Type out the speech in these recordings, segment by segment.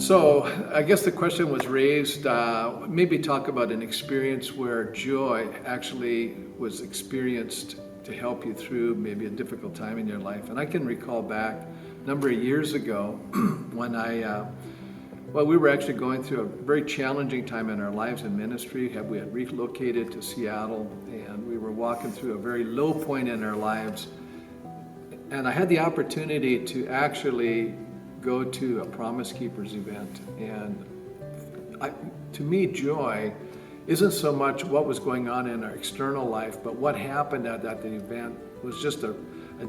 So I guess the question was raised, maybe talk about an experience where joy actually was experienced to help you through maybe a difficult time in your life. And I can recall back a number of years ago when we were actually going through a very challenging time in our lives in ministry. We had relocated to Seattle, and we were walking through a very low point in our lives. And I had the opportunity to actually go to a Promise Keepers event. And to me, joy isn't so much what was going on in our external life, but what happened at that event was just a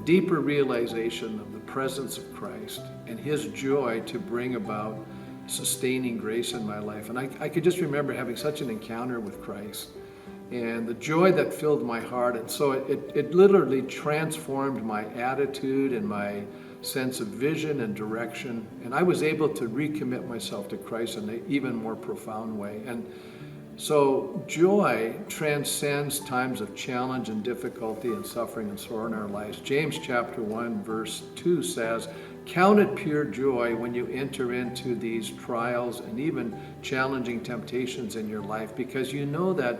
deeper realization of the presence of Christ and His joy to bring about sustaining grace in my life. And I could just remember having such an encounter with Christ and the joy that filled my heart. And so it literally transformed my attitude and my sense of vision and direction. And I was able to recommit myself to Christ in an even more profound way. And so joy transcends times of challenge and difficulty and suffering and sorrow in our lives. James chapter 1 verse 2 says, "Count it pure joy when you enter into these trials and even challenging temptations in your life, because you know that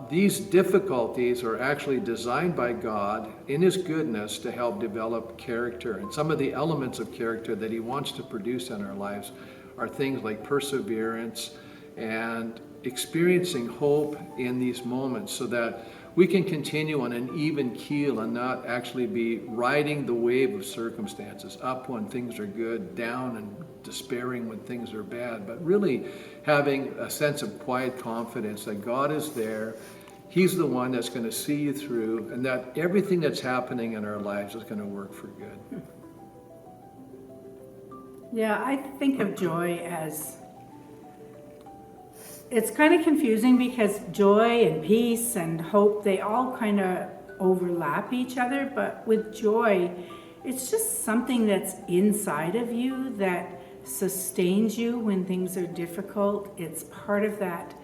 these difficulties are actually designed by God in His goodness to help develop character. And some of the elements of character that He wants to produce in our lives are things like perseverance and experiencing hope in these moments so that we can continue on an even keel and not actually be riding the wave of circumstances, up when things are good, down and despairing when things are bad, but really having a sense of quiet confidence that God is there. He's the one that's going to see you through, and that everything that's happening in our lives is going to work for good. Yeah, I think of joy as, it's kind of confusing because joy and peace and hope, they all kind of overlap each other. But with joy, it's just something that's inside of you that sustains you when things are difficult. It's part of that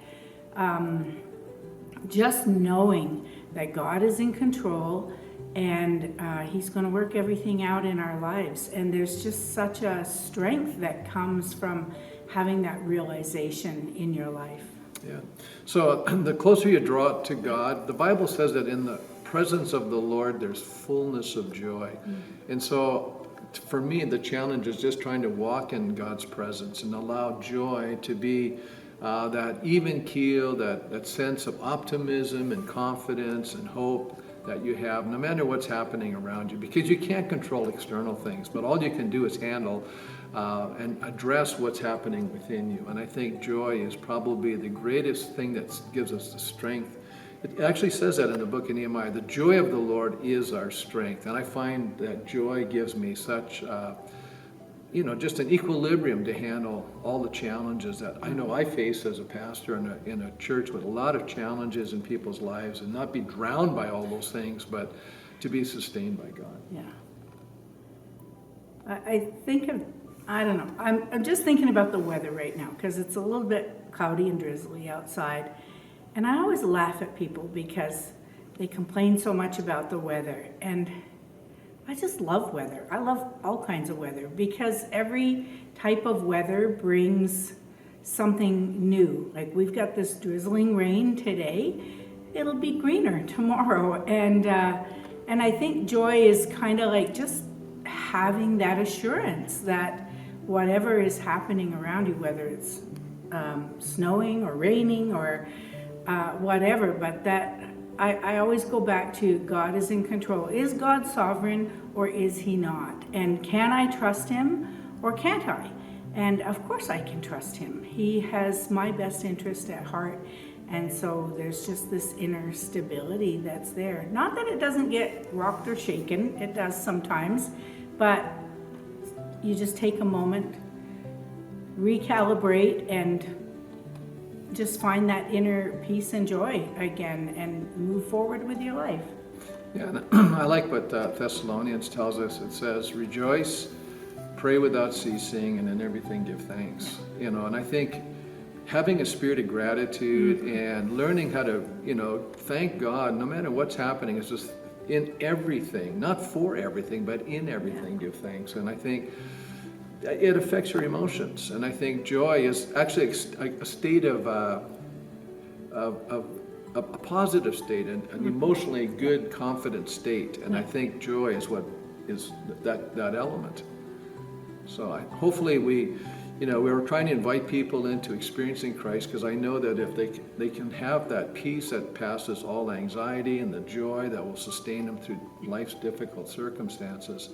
just knowing that God is in control and He's going to work everything out in our lives. And there's just such a strength that comes from having that realization in your life. Yeah. So the closer you draw to God, the Bible says that in the presence of the Lord, there's fullness of joy. Mm-hmm. And so for me, the challenge is just trying to walk in God's presence and allow joy to be that even keel, that sense of optimism and confidence and hope that you have no matter what's happening around you, because you can't control external things, but all you can do is handle and address what's happening within you. And I think joy is probably the greatest thing that gives us the strength. It actually says that in the book of Nehemiah, the joy of the Lord is our strength. And I find that joy gives me such just an equilibrium to handle all the challenges that I know I face as a pastor in a church with a lot of challenges in people's lives, and not be drowned by all those things, but to be sustained by God. Yeah. I don't know. I'm just thinking about the weather right now because it's a little bit cloudy and drizzly outside. And I always laugh at people because they complain so much about the weather. And I just love weather. I love all kinds of weather because every type of weather brings something new. Like we've got this drizzling rain today. It'll be greener tomorrow. And I think joy is kind of like just having that assurance that whatever is happening around you, whether it's snowing or raining or whatever, but that I always go back to God is in control. Is God sovereign or is He not? And can I trust Him or can't I? And of course I can trust Him. He has my best interest at heart. And so there's just this inner stability that's there. Not that it doesn't get rocked or shaken. It does sometimes. But you just take a moment, recalibrate, and just find that inner peace and joy again and move forward with your life. Yeah, I like what Thessalonians tells us. It says, rejoice, pray without ceasing, and in everything give thanks. And I think having a spirit of gratitude and learning how to, thank God no matter what's happening is just in everything, not for everything, but in everything give thanks. And I think it affects your emotions. And I think joy is actually a state of a positive state, an emotionally good, confident state. And I think joy is what is that element. So hopefully we were trying to invite people into experiencing Christ, because I know that if they can have that peace that passes all anxiety and the joy that will sustain them through life's difficult circumstances,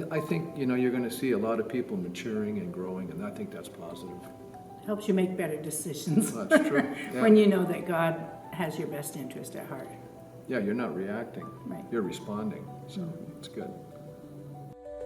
I think you're going to see a lot of people maturing and growing, and I think that's positive. Helps you make better decisions. That's true. Yeah. When you know that God has your best interest at heart. Yeah, you're not reacting. Right. You're responding. So it's good.